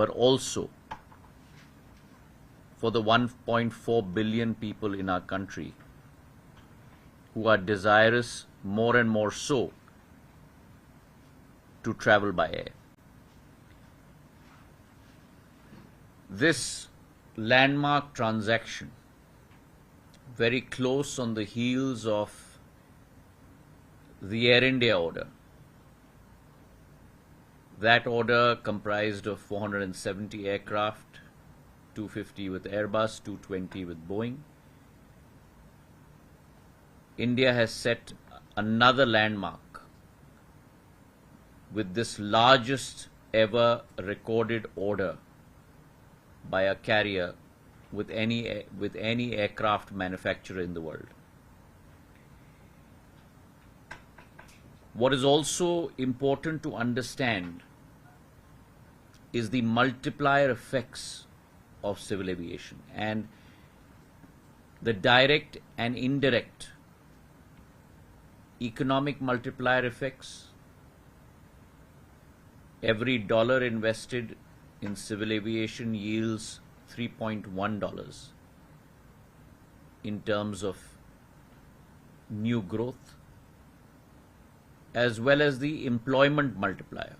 but also for the 1.4 billion people in our country who are desirous, more and more so, to travel by air. This landmark transaction, very close on the heels of the Air India order. That order comprised of 470 aircraft, 250 with Airbus, 220 with Boeing. India has set another landmark with this largest ever recorded order by a carrier with any aircraft manufacturer in the world. What is also important to understand is the multiplier effects of civil aviation and the direct and indirect economic multiplier effects. Every dollar invested in civil aviation yields $3.1 in terms of new growth, as well as the employment multiplier.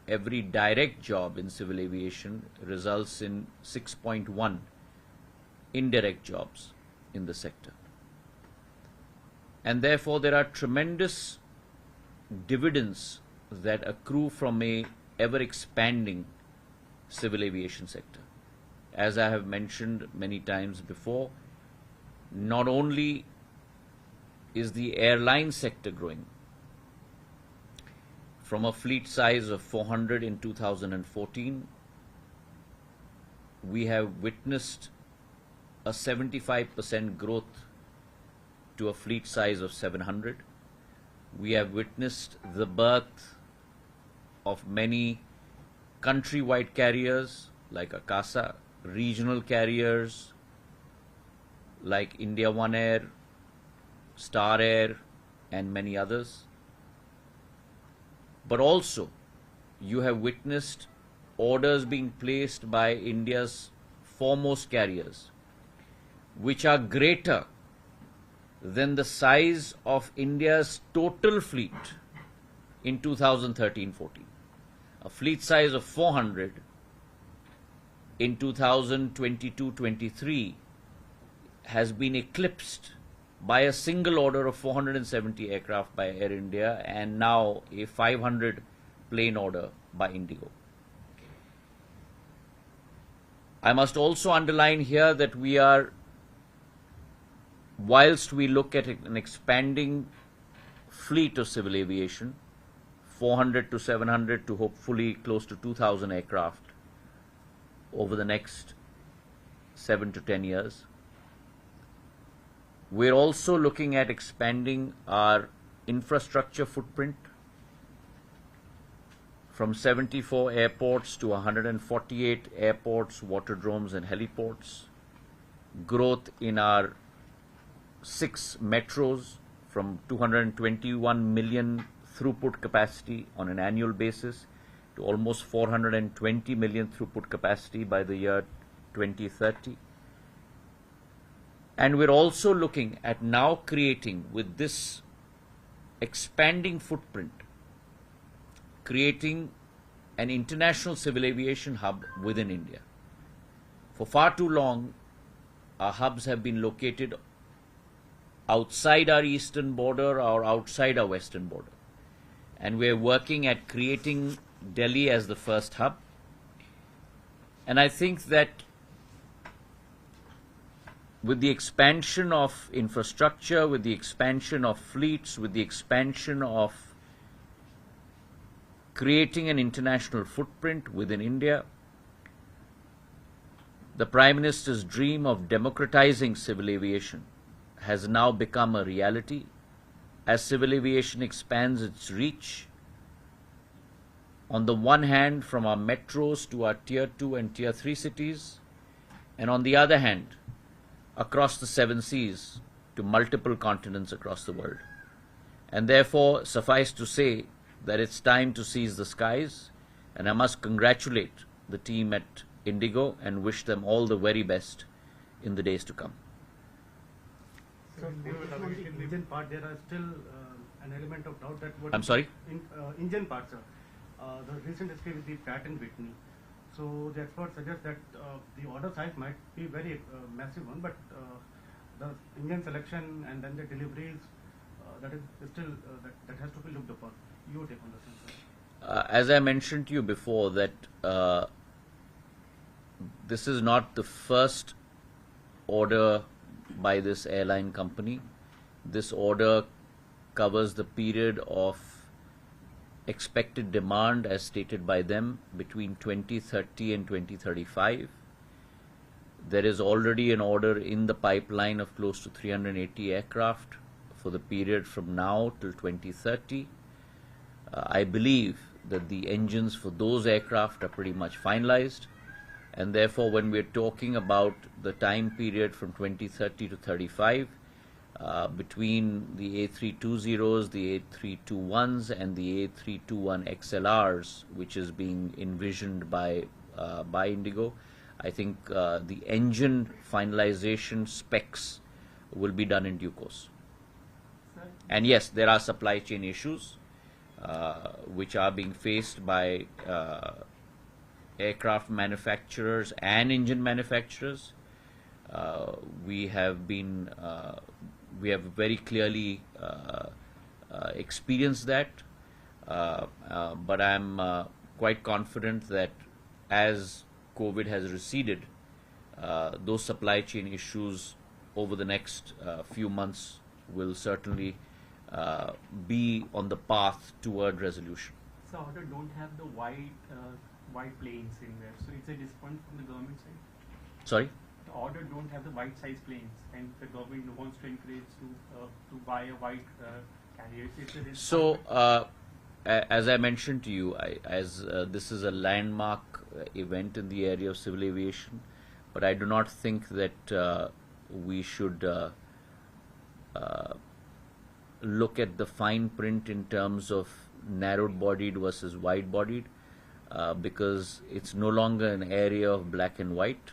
Every direct job in civil aviation results in 6.1 indirect jobs in the sector. And therefore there are tremendous dividends that accrue from a ever expanding civil aviation sector. As I have mentioned many times before, not only is the airline sector growing from a fleet size of 400 in 2014, we have witnessed a 75% growth to a fleet size of 700. We have witnessed the birth of many countrywide carriers like Akasa, regional carriers like India One Air, Star Air, and many others. But also, you have witnessed orders being placed by India's foremost carriers, which are greater than the size of India's total fleet in 2013-14. A fleet size of 400 in 2022-23 has been eclipsed by a single order of 470 aircraft by Air India and now a 500 plane order by IndiGo. I must also underline here that we are, whilst we look at an expanding fleet of civil aviation, 400 to 700 to hopefully close to 2,000 aircraft over the next 7 to 10 years. We're also looking at expanding our infrastructure footprint from 74 airports to 148 airports, waterdromes and heliports. Growth in our 6 metros from 221 million throughput capacity on an annual basis to almost 420 million throughput capacity by the year 2030. And we're also looking at now creating, with this expanding footprint, creating an international civil aviation hub within India. For far too long, our hubs have been located outside our eastern border or outside our western border. And we're working at creating Delhi as the first hub. And I think that with the expansion of infrastructure, with the expansion of fleets, with the expansion of creating an international footprint within India, the Prime Minister's dream of democratizing civil aviation has now become a reality as civil aviation expands its reach, on the one hand from our metros to our Tier 2 and Tier 3 cities, and on the other hand across the 7 seas to multiple continents across the world. And therefore, suffice to say that it's time to seize the skies, and I must congratulate the team at IndiGo and wish them all the very best in the days to come. So on the engine part, there are still an element of doubt that what I'm sorry? Engine parts, sir. The recent history with the Pratt and Whitney. So the experts suggest that the order size might be very massive one, but the engine selection and then the deliveries, that is still that has to be looked upon. Your take on the same, sir? As I mentioned to you before, that this is not the first order by this airline company. This order covers the period of expected demand as stated by them between 2030 and 2035. There is already an order in the pipeline of close to 380 aircraft for the period from now till 2030. I believe that the engines for those aircraft are pretty much finalized, and therefore when we're talking about the time period from 2030 to 35, between the A320s, the A321s and the A321 XLRs, which is being envisioned by IndiGo, I think the engine finalization specs will be done in due course. And yes, there are supply chain issues which are being faced by aircraft manufacturers and engine manufacturers. We have very clearly experienced that, but I'm quite confident that as COVID has receded, those supply chain issues over the next few months will certainly be on the path toward resolution. So order don't have the white planes in there, so it's a disappointment from the government side. Sorry? The order don't have the white size planes, and the government wants to encourage to buy a white carrier. So, as I mentioned to you, this is a landmark event in the area of civil aviation, but I do not think that we should look at the fine print in terms of narrow-bodied versus wide-bodied, because it's no longer an area of black and white.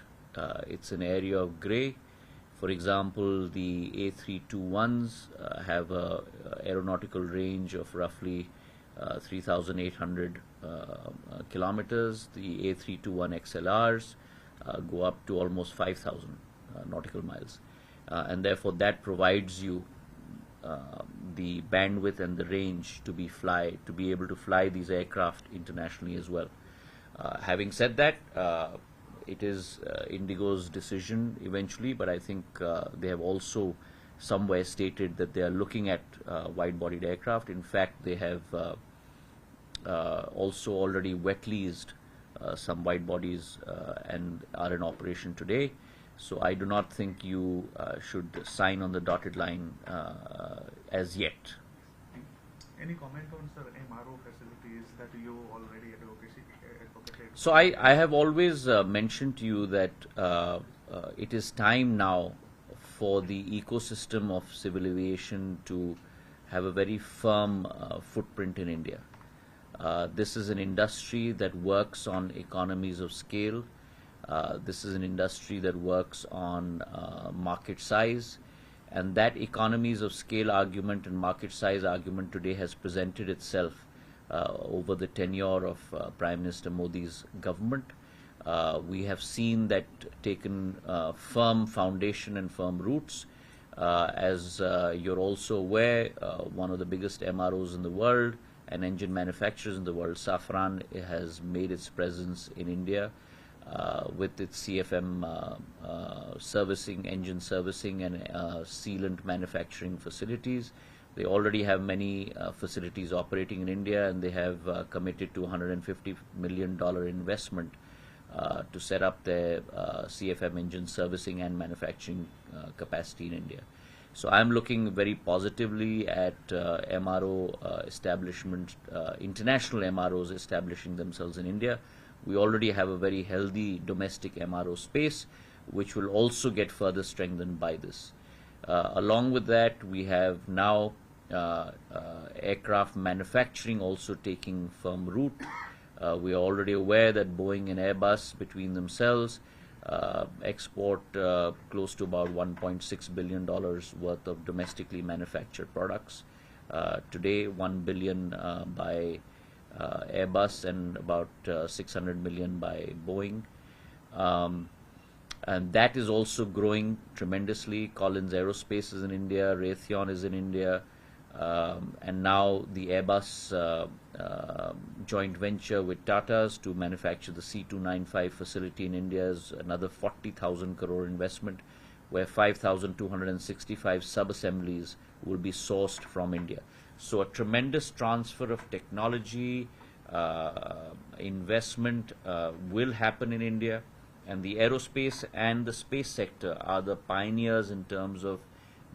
It's an area of gray. For example, the A321s have a aeronautical range of roughly 3,800 kilometers. The A321 XLRs go up to almost 5,000 nautical miles, and therefore that provides you the bandwidth and the range to be able to fly these aircraft internationally as well. Having said that, it is IndiGo's decision eventually, but I think they have also somewhere stated that they are looking at wide-bodied aircraft. In fact, they have also already wet leased some wide bodies and are in operation today. So I do not think you should sign on the dotted line as yet. Any comment on, sir, MRO facilities that you already advocated? So I have always mentioned to you that it is time now for the ecosystem of civil aviation to have a very firm footprint in India. This is an industry that works on economies of scale. This is an industry that works on market size, and that economies of scale argument and market size argument today has presented itself over the tenure of Prime Minister Modi's government. We have seen that taken firm foundation and firm roots. As you're also aware, one of the biggest MROs in the world and engine manufacturers in the world, Safran, has made its presence in India with its CFM servicing, engine servicing and sealant manufacturing facilities. They already have many facilities operating in India, and they have committed to $150 million investment to set up their CFM engine servicing and manufacturing capacity in India. So I'm looking very positively at MRO establishment, international MROs establishing themselves in India. We already have a very healthy domestic MRO space, which will also get further strengthened by this. Along with that, we have now aircraft manufacturing also taking firm root. We are already aware that Boeing and Airbus between themselves export close to about $1.6 billion worth of domestically manufactured products. Today, $1 billion by Airbus and about $600 million by Boeing. And that is also growing tremendously. Collins Aerospace is in India, Raytheon is in India, and now the Airbus joint venture with Tata's to manufacture the C295 facility in India is another 40,000 crore investment, where 5,265 sub-assemblies will be sourced from India. So a tremendous transfer of technology, investment will happen in India. And the aerospace and the space sector are the pioneers in terms of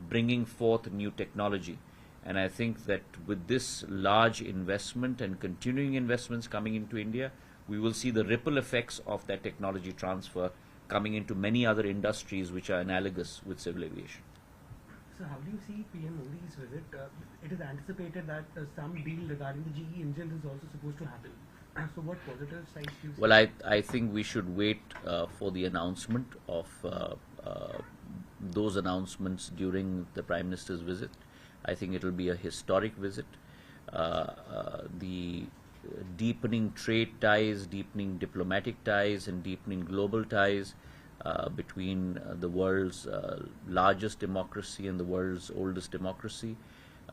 bringing forth new technology. And I think that with this large investment and continuing investments coming into India, we will see the ripple effects of that technology transfer coming into many other industries which are analogous with civil aviation. So how do you see PM Modi's visit? It is anticipated that some deal regarding the GE engines is also supposed to happen. So what positive sides do you see? Well, I think we should wait for the announcement of those announcements during the Prime Minister's visit. I think it will be a historic visit. The deepening trade ties, deepening diplomatic ties, and deepening global ties between the world's largest democracy and the world's oldest democracy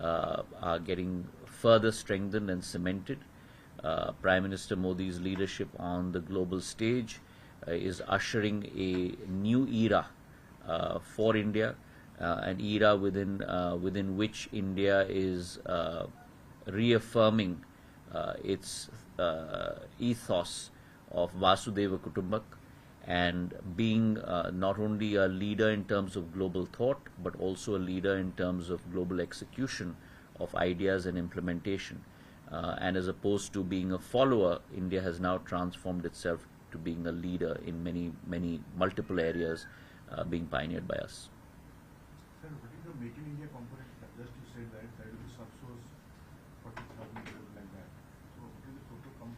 are getting further strengthened and cemented. Prime Minister Modi's leadership on the global stage is ushering a new era for India, an era within which India is reaffirming its ethos of Vasudeva Kutumbak and being not only a leader in terms of global thought, but also a leader in terms of global execution of ideas and implementation. And as opposed to being a follower, India has now transformed itself to being a leader in many multiple areas being pioneered by us. Sir, what is the Make in India component? Just you said that will be subsource 40,000 crore like that. So what is the total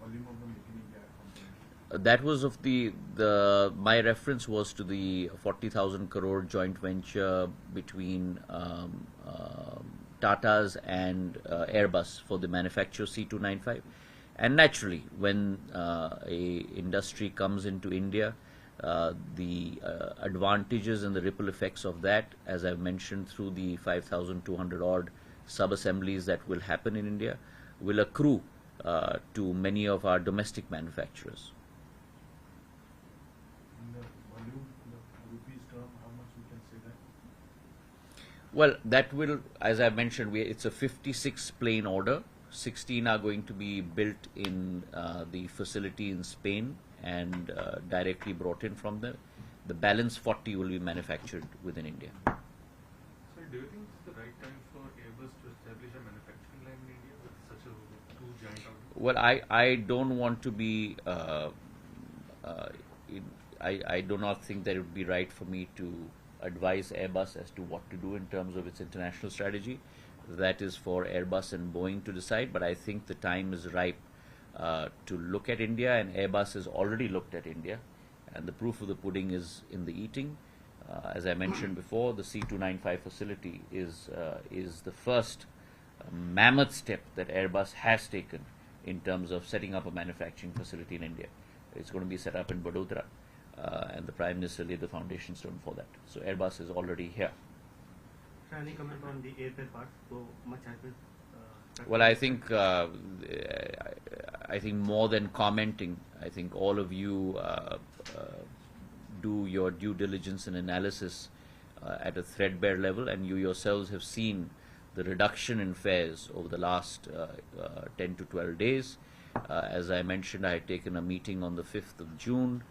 volume of the Make in India component? That was of my reference was to the 40,000 crore joint venture between Tata's and Airbus for the manufacture of C295. And naturally, when a industry comes into India, the advantages and the ripple effects of that, as I've mentioned, through the 5,200 odd sub-assemblies that will happen in India, will accrue to many of our domestic manufacturers. In the volume, in the rupees term, how much we can say that? Well, that will, as I mentioned, it's a 56 plane order. 16 are going to be built in the facility in Spain and directly brought in from there. The balance 40 will be manufactured within India. So do you think it's the right time for Airbus to establish a manufacturing line in India with such a two giant orders? Well, I don't want to be, I do not think that it would be right for me to advise Airbus as to what to do in terms of its international strategy. That is for Airbus and Boeing to decide, but I think the time is ripe to look at India, and Airbus has already looked at India, and the proof of the pudding is in the eating. As I mentioned before, the C295 facility is the first mammoth step that Airbus has taken in terms of setting up a manufacturing facility in India. It's going to be set up in Vadodara, and the Prime Minister laid the foundation stone for that. So Airbus is already here. Sir, any comment on the airfare part? So much has been. Well, I think more than commenting, I think all of you do your due diligence and analysis at a threadbare level, and you yourselves have seen the reduction in fares over the last 10 to 12 days. As I mentioned, I had taken a meeting on the 5th of June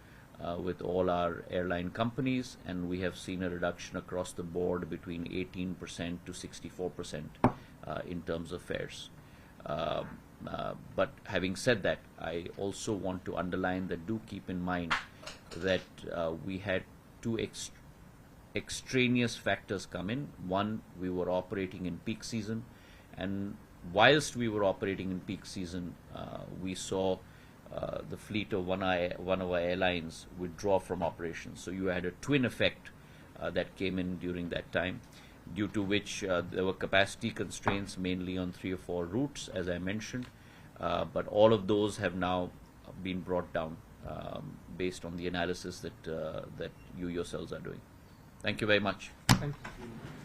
with all our airline companies, and we have seen a reduction across the board between 18% to 64% in terms of fares. But having said that, I also want to underline that do keep in mind that we had two extraneous factors come in. One, we were operating in peak season, and whilst we were operating in peak season, we saw the fleet of one of our airlines withdraw from operations. So you had a twin effect that came in during that time, due to which there were capacity constraints mainly on 3 or 4 routes, as I mentioned, but all of those have now been brought down based on the analysis that you yourselves are doing. Thank you very much. Thank you.